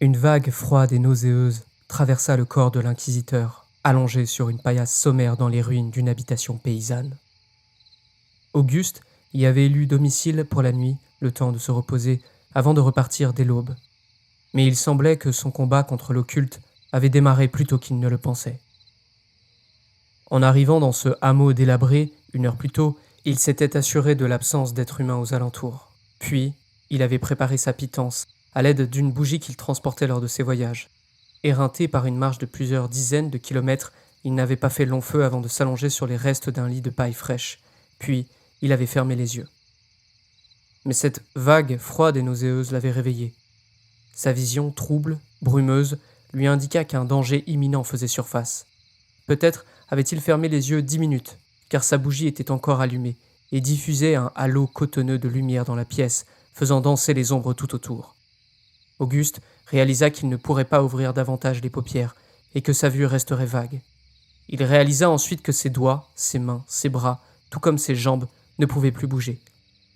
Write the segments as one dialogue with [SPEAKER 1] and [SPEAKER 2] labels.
[SPEAKER 1] Une vague froide et nauséeuse traversa le corps de l'inquisiteur, allongé sur une paillasse sommaire dans les ruines d'une habitation paysanne. Auguste y avait élu domicile pour la nuit, le temps de se reposer, avant de repartir dès l'aube. Mais il semblait que son combat contre l'occulte avait démarré plus tôt qu'il ne le pensait. En arrivant dans ce hameau délabré, 1 heure plus tôt, il s'était assuré de l'absence d'êtres humains aux alentours. Puis, il avait préparé sa pitance, à l'aide d'une bougie qu'il transportait lors de ses voyages. Éreinté par une marche de plusieurs dizaines de kilomètres, il n'avait pas fait long feu avant de s'allonger sur les restes d'un lit de paille fraîche. Puis, il avait fermé les yeux. Mais cette vague froide et nauséeuse l'avait réveillé. Sa vision trouble, brumeuse, lui indiqua qu'un danger imminent faisait surface. Peut-être avait-il fermé les yeux 10 minutes, car sa bougie était encore allumée et diffusait un halo cotonneux de lumière dans la pièce, faisant danser les ombres tout autour. Auguste réalisa qu'il ne pourrait pas ouvrir davantage les paupières et que sa vue resterait vague. Il réalisa ensuite que ses doigts, ses mains, ses bras, tout comme ses jambes, ne pouvaient plus bouger.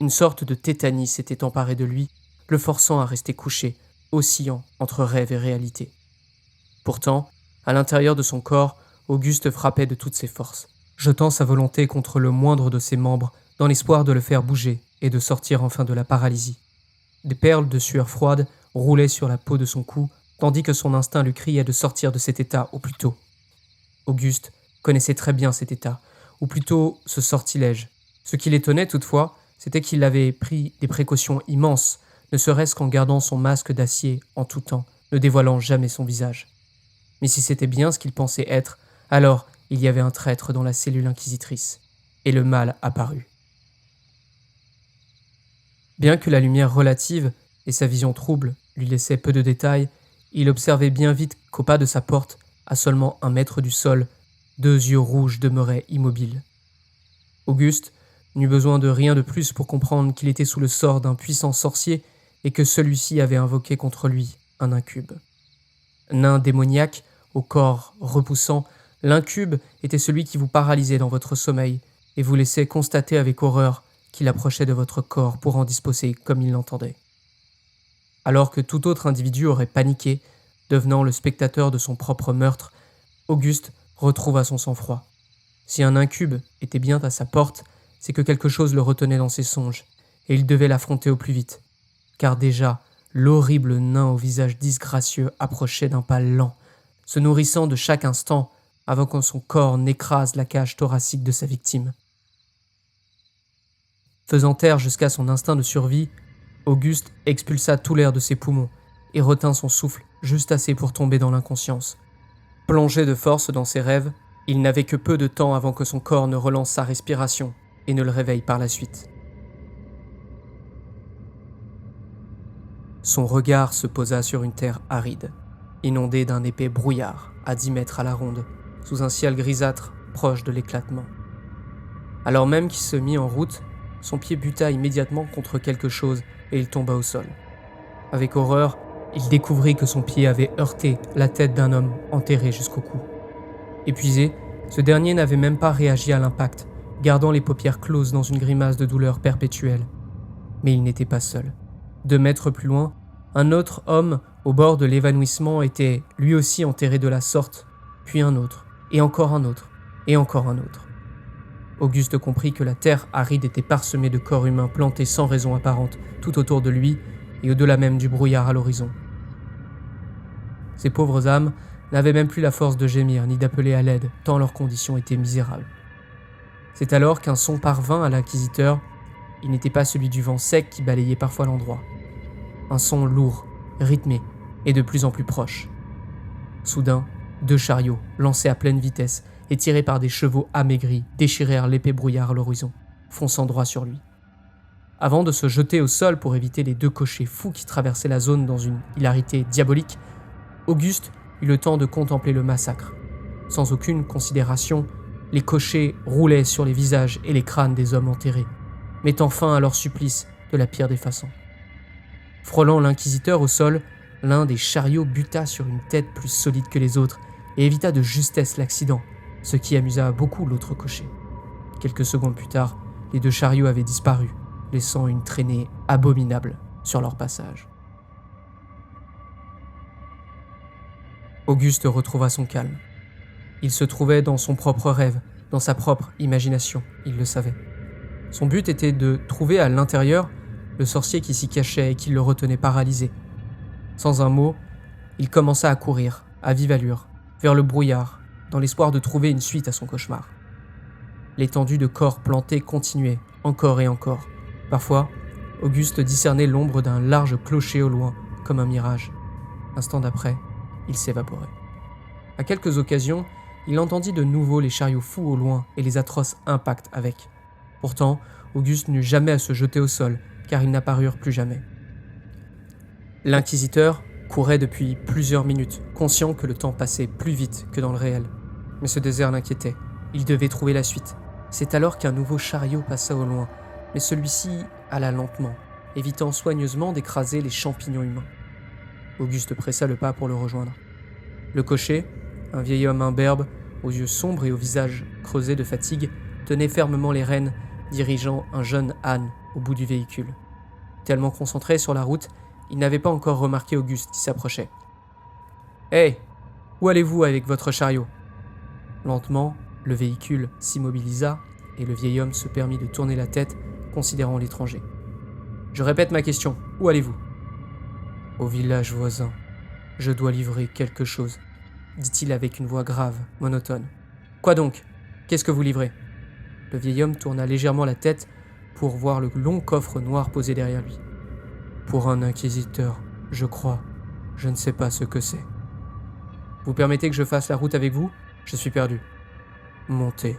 [SPEAKER 1] Une sorte de tétanie s'était emparée de lui, le forçant à rester couché, oscillant entre rêve et réalité. Pourtant, à l'intérieur de son corps, Auguste frappait de toutes ses forces, jetant sa volonté contre le moindre de ses membres dans l'espoir de le faire bouger et de sortir enfin de la paralysie. Des perles de sueur froide roulaient sur la peau de son cou, tandis que son instinct lui criait de sortir de cet état au plus tôt. Auguste connaissait très bien cet état, ou plutôt ce sortilège. Ce qui l'étonnait toutefois, c'était qu'il avait pris des précautions immenses, ne serait-ce qu'en gardant son masque d'acier en tout temps, ne dévoilant jamais son visage. Mais si c'était bien ce qu'il pensait être, alors il y avait un traître dans la cellule inquisitrice, et le mal apparut. Bien que la lumière relative et sa vision trouble lui laissaient peu de détails, il observait bien vite qu'au pas de sa porte, à seulement 1 mètre du sol, 2 yeux rouges demeuraient immobiles. Auguste n'eut besoin de rien de plus pour comprendre qu'il était sous le sort d'un puissant sorcier et que celui-ci avait invoqué contre lui un incube. Nain démoniaque, au corps repoussant, l'incube était celui qui vous paralysait dans votre sommeil et vous laissait constater avec horreur qu'il approchait de votre corps pour en disposer comme il l'entendait. Alors que tout autre individu aurait paniqué, devenant le spectateur de son propre meurtre, Auguste retrouva son sang-froid. Si un incube était bien à sa porte, c'est que quelque chose le retenait dans ses songes, et il devait l'affronter au plus vite. Car déjà, l'horrible nain au visage disgracieux approchait d'un pas lent, se nourrissant de chaque instant avant que son corps n'écrase la cage thoracique de sa victime. Faisant taire jusqu'à son instinct de survie, Auguste expulsa tout l'air de ses poumons et retint son souffle juste assez pour tomber dans l'inconscience. Plongé de force dans ses rêves, il n'avait que peu de temps avant que son corps ne relance sa respiration et ne le réveille par la suite. Son regard se posa sur une terre aride, inondée d'un épais brouillard à 10 mètres à la ronde, sous un ciel grisâtre proche de l'éclatement. Alors même qu'il se mit en route, son pied buta immédiatement contre quelque chose et il tomba au sol. Avec horreur, il découvrit que son pied avait heurté la tête d'un homme enterré jusqu'au cou. Épuisé, ce dernier n'avait même pas réagi à l'impact, gardant les paupières closes dans une grimace de douleur perpétuelle. Mais il n'était pas seul. 2 mètres plus loin, un autre homme au bord de l'évanouissement était lui aussi enterré de la sorte, puis un autre, et encore un autre, et encore un autre. Auguste comprit que la terre aride était parsemée de corps humains plantés sans raison apparente tout autour de lui et au-delà même du brouillard à l'horizon. Ces pauvres âmes n'avaient même plus la force de gémir ni d'appeler à l'aide, tant leurs conditions étaient misérables. C'est alors qu'un son parvint à l'inquisiteur. Il n'était pas celui du vent sec qui balayait parfois l'endroit. Un son lourd, rythmé et de plus en plus proche. Soudain, 2 chariots, lancés à pleine vitesse et tirés par des chevaux amaigris, déchirèrent l'épais brouillard à l'horizon, fonçant droit sur lui. Avant de se jeter au sol pour éviter les 2 cochers fous qui traversaient la zone dans une hilarité diabolique, Auguste eut le temps de contempler le massacre. Sans aucune considération, les cochers roulaient sur les visages et les crânes des hommes enterrés, mettant fin à leur supplice de la pire des façons. Frôlant l'inquisiteur au sol, l'un des chariots buta sur une tête plus solide que les autres et évita de justesse l'accident, ce qui amusa beaucoup l'autre cocher. Quelques secondes plus tard, les 2 chariots avaient disparu, laissant une traînée abominable sur leur passage. Auguste retrouva son calme. Il se trouvait dans son propre rêve, dans sa propre imagination, il le savait. Son but était de trouver à l'intérieur le sorcier qui s'y cachait et qui le retenait paralysé. Sans un mot, il commença à courir, à vive allure, vers le brouillard, dans l'espoir de trouver une suite à son cauchemar. L'étendue de corps plantés continuait, encore et encore. Parfois, Auguste discernait l'ombre d'un large clocher au loin, comme un mirage. L'instant d'après, il s'évaporait. À quelques occasions, il entendit de nouveau les chariots fous au loin et les atroces impacts avec. Pourtant, Auguste n'eut jamais à se jeter au sol, car ils n'apparurent plus jamais. L'inquisiteur courait depuis plusieurs minutes, conscient que le temps passait plus vite que dans le réel. Mais ce désert l'inquiétait. Il devait trouver la suite. C'est alors qu'un nouveau chariot passa au loin, mais celui-ci alla lentement, évitant soigneusement d'écraser les champignons humains. Auguste pressa le pas pour le rejoindre. Le cocher, un vieil homme imberbe, aux yeux sombres et au visage creusé de fatigue, tenait fermement les rênes, dirigeant un jeune âne au bout du véhicule. Tellement concentré sur la route, il n'avait pas encore remarqué Auguste qui s'approchait. « Hé, où allez-vous avec votre chariot ?» Lentement, le véhicule s'immobilisa et le vieil homme se permit de tourner la tête, considérant l'étranger. « Je répète ma question, où allez-vous ?»« Au village voisin. Je dois livrer quelque chose, » dit-il avec une voix grave, monotone. « Quoi donc ? Qu'est-ce que vous livrez ?» Le vieil homme tourna légèrement la tête pour voir le long coffre noir posé derrière lui. « Pour un inquisiteur, je crois. Je ne sais pas ce que c'est. »« Vous permettez que je fasse la route avec vous ? Je suis perdu. »« Montez. »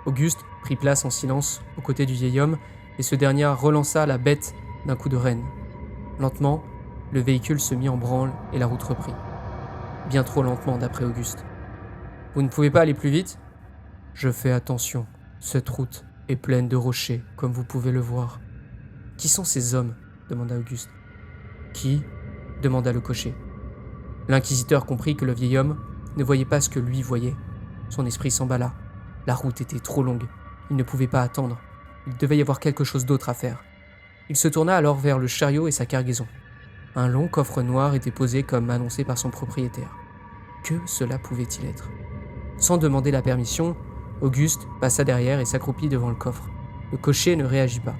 [SPEAKER 1] Auguste prit place en silence aux côtés du vieil homme et ce dernier relança la bête d'un coup de rêne. Lentement, le véhicule se mit en branle et la route reprit. Bien trop lentement d'après Auguste. « Vous ne pouvez pas aller plus vite ? » ?»« Je fais attention. Cette route est pleine de rochers, comme vous pouvez le voir. »« Qui sont ces hommes ? » demanda Auguste. « Qui ? » demanda le cocher. L'inquisiteur comprit que le vieil homme ne voyait pas ce que lui voyait. Son esprit s'emballa. La route était trop longue. Il ne pouvait pas attendre. Il devait y avoir quelque chose d'autre à faire. Il se tourna alors vers le chariot et sa cargaison. Un long coffre noir était posé comme annoncé par son propriétaire. Que cela pouvait-il être ? Sans demander la permission, Auguste passa derrière et s'accroupit devant le coffre. Le cocher ne réagit pas,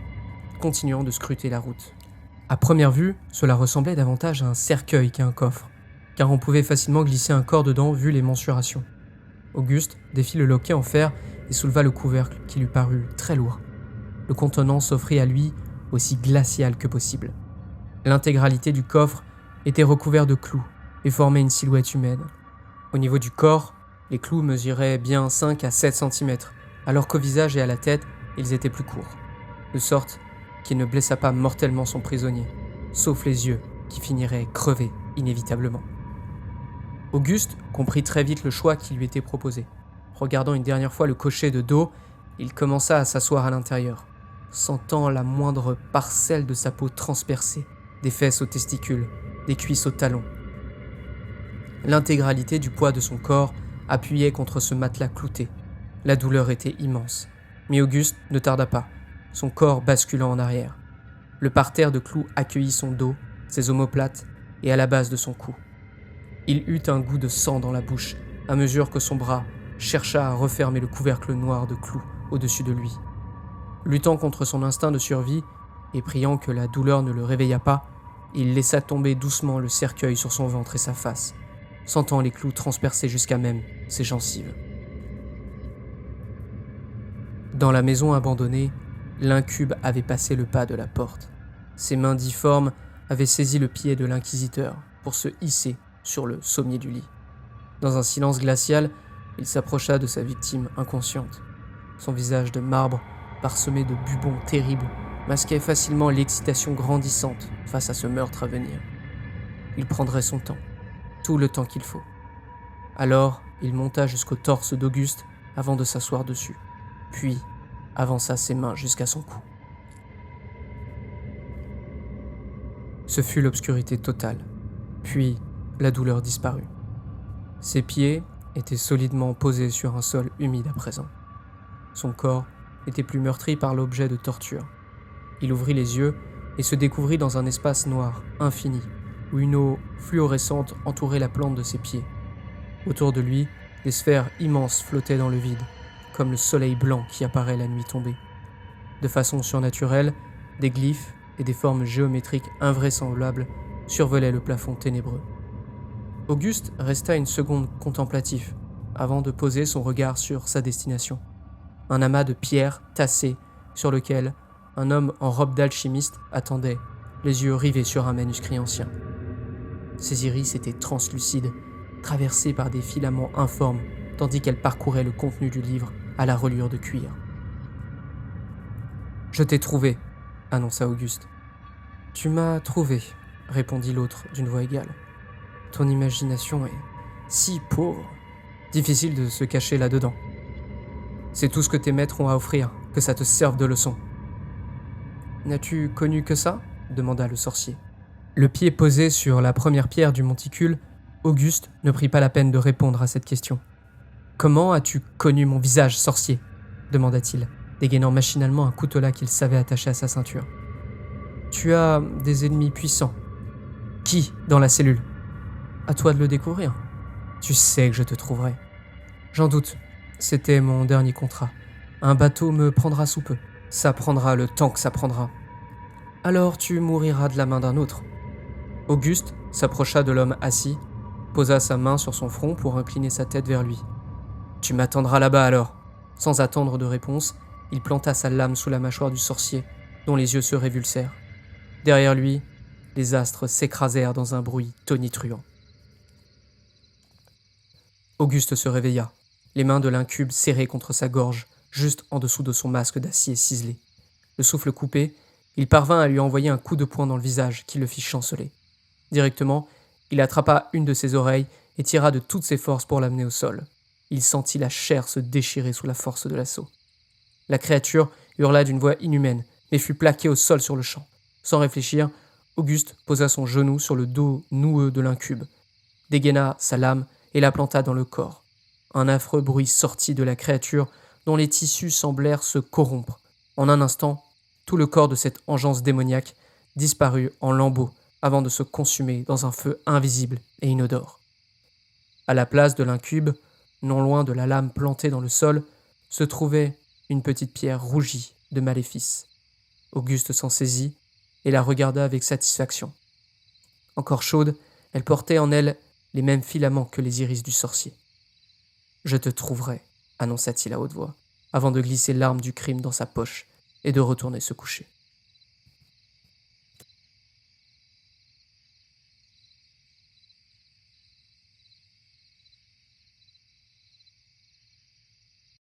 [SPEAKER 1] continuant de scruter la route. À première vue, cela ressemblait davantage à un cercueil qu'à un coffre, car on pouvait facilement glisser un corps dedans vu les mensurations. Auguste défit le loquet en fer et souleva le couvercle qui lui parut très lourd. Le contenant s'offrit à lui aussi glacial que possible. L'intégralité du coffre était recouvert de clous et formait une silhouette humaine. Au niveau du corps, les clous mesuraient bien 5 à 7 cm, alors qu'au visage et à la tête, ils étaient plus courts, de sorte qu'il ne blessa pas mortellement son prisonnier, sauf les yeux qui finiraient crevés inévitablement. Auguste comprit très vite le choix qui lui était proposé. Regardant une dernière fois le cocher de dos, il commença à s'asseoir à l'intérieur, sentant la moindre parcelle de sa peau transpercée, des fesses aux testicules, des cuisses aux talons. L'intégralité du poids de son corps appuyait contre ce matelas clouté. La douleur était immense, mais Auguste ne tarda pas, son corps basculant en arrière. Le parterre de clous accueillit son dos, ses omoplates et à la base de son cou. Il eut un goût de sang dans la bouche à mesure que son bras chercha à refermer le couvercle noir de clous au-dessus de lui. Luttant contre son instinct de survie et priant que la douleur ne le réveillât pas, il laissa tomber doucement le cercueil sur son ventre et sa face, sentant les clous transpercer jusqu'à même ses gencives. Dans la maison abandonnée, l'incube avait passé le pas de la porte. Ses mains difformes avaient saisi le pied de l'inquisiteur pour se hisser sur le sommier du lit. Dans un silence glacial, il s'approcha de sa victime inconsciente. Son visage de marbre, parsemé de bubons terribles, masquait facilement l'excitation grandissante face à ce meurtre à venir. Il prendrait son temps, tout le temps qu'il faut. Alors, il monta jusqu'au torse d'Auguste avant de s'asseoir dessus, puis avança ses mains jusqu'à son cou. Ce fut l'obscurité totale, puis la douleur disparut. Ses pieds étaient solidement posés sur un sol humide à présent. Son corps n'était plus meurtri par l'objet de torture. Il ouvrit les yeux et se découvrit dans un espace noir, infini, où une eau fluorescente entourait la plante de ses pieds. Autour de lui, des sphères immenses flottaient dans le vide, comme le soleil blanc qui apparaît la nuit tombée. De façon surnaturelle, des glyphes et des formes géométriques invraisemblables survolaient le plafond ténébreux. Auguste resta une seconde contemplatif, avant de poser son regard sur sa destination. Un amas de pierres tassées sur lequel un homme en robe d'alchimiste attendait, les yeux rivés sur un manuscrit ancien. Ses iris étaient translucides, traversés par des filaments informes, tandis qu'elle parcourait le contenu du livre à la reliure de cuir. « Je t'ai trouvé », annonça Auguste. « Tu m'as trouvé », répondit l'autre d'une voix égale. « Ton imagination est si pauvre, difficile de se cacher là-dedans. C'est tout ce que tes maîtres ont à offrir, que ça te serve de leçon. »« N'as-tu connu que ça ?» demanda le sorcier. Le pied posé sur la première pierre du monticule, Auguste ne prit pas la peine de répondre à cette question. « Comment as-tu connu mon visage, sorcier ?» demanda-t-il, dégainant machinalement un coutelas qu'il savait attacher à sa ceinture. « Tu as des ennemis puissants. »« Qui dans la cellule ?»« À toi de le découvrir. Tu sais que je te trouverai. »« J'en doute. C'était mon dernier contrat. Un bateau me prendra sous peu. Ça prendra le temps que ça prendra. Alors tu mouriras de la main d'un autre. » Auguste s'approcha de l'homme assis, posa sa main sur son front pour incliner sa tête vers lui. « Tu m'attendras là-bas alors. » Sans attendre de réponse, il planta sa lame sous la mâchoire du sorcier, dont les yeux se révulsèrent. Derrière lui, les astres s'écrasèrent dans un bruit tonitruant. Auguste se réveilla, les mains de l'incube serrées contre sa gorge, juste en dessous de son masque d'acier ciselé. Le souffle coupé, il parvint à lui envoyer un coup de poing dans le visage qui le fit chanceler. Directement, il attrapa une de ses oreilles et tira de toutes ses forces pour l'amener au sol. Il sentit la chair se déchirer sous la force de l'assaut. La créature hurla d'une voix inhumaine, mais fut plaquée au sol sur le champ. Sans réfléchir, Auguste posa son genou sur le dos noueux de l'incube, dégaina sa lame et la planta dans le corps. Un affreux bruit sortit de la créature dont les tissus semblèrent se corrompre. En un instant, tout le corps de cette engeance démoniaque disparut en lambeaux avant de se consumer dans un feu invisible et inodore. À la place de l'incube, non loin de la lame plantée dans le sol, se trouvait une petite pierre rougie de maléfice. Auguste s'en saisit et la regarda avec satisfaction. Encore chaude, elle portait en elle les mêmes filaments que les iris du sorcier. « Je te trouverai », annonça-t-il à haute voix, avant de glisser l'arme du crime dans sa poche et de retourner se coucher.